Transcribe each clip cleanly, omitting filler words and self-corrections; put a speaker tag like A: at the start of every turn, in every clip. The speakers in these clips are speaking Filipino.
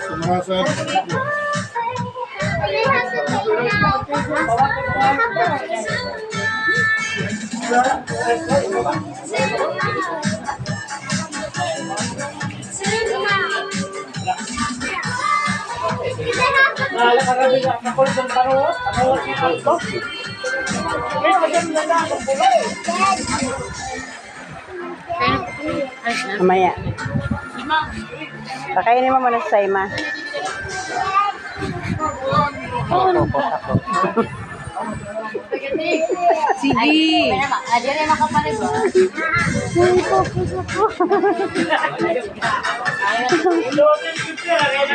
A: Sumasan.
B: Mamaya. Pakainin mo muna sa Ima.
C: Sige.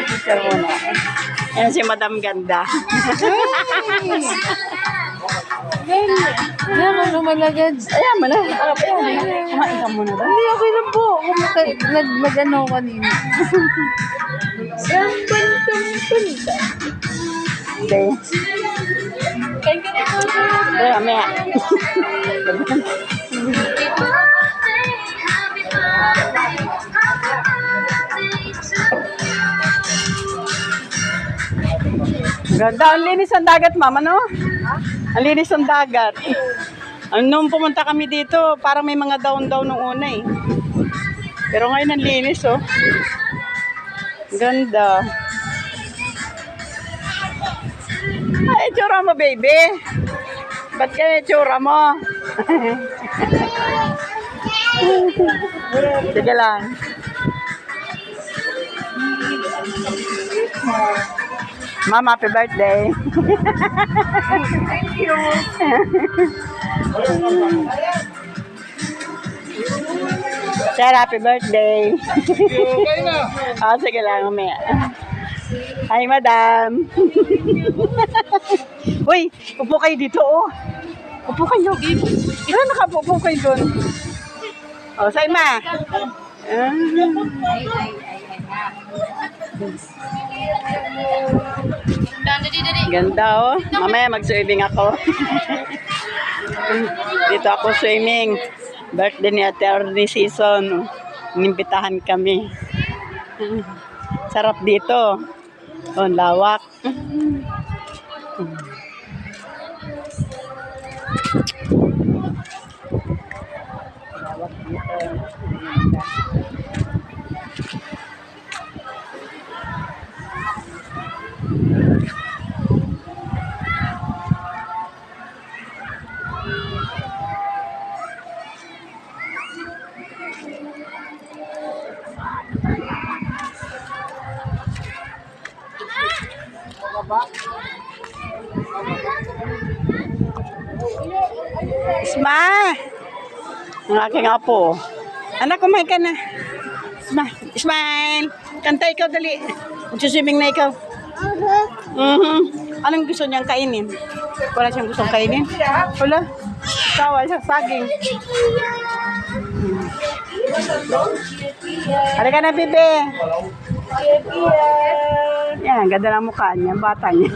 B: Picture muna. Yan si Madam Ganda.
C: Yan ang lumalagad.
B: Ayan mo na. Kumain ka muna ba?
C: Hindi, okay lang po. Nag-ano kanina.
B: Okay. Okay, mamaya. Ganda, ang linis ang dagat, mama, no? Ang linis ang dagat. Nung pumunta kami dito, parang may mga daon-daon nung una eh. Pero ngayon ang linis, oh. Ganda. Ay, itsura mo, baby. Ba't kaya itsura mo? Sige lang. Mom, happy birthday.
C: Thank you.
B: Sir, happy birthday. Ah, sige lang, mamaya. Hi, madam. Uy, upo kayo dito, oh. Upo kayo. Ano nakapupo kayo doon? Oh, sa Ima. Ganda, oh. Mamaya mag-swimming ako. Dito ako swimming. Birthday ni Ate Arnie season. Inimbitahan kami. Sarap dito. Oh, lawak. Lawak dito. Isma! Ang aking apo. Anak, kumain ka na. Isma! Ismail! Kanta ikaw, dali. Magsiswimming na ikaw. Anong gusto niyang kainin? Wala siyang gustong kainin? Wala? Tawa siya, saging. Halika na, Bibi. Yan, ganda ng mukha niya, bata niya.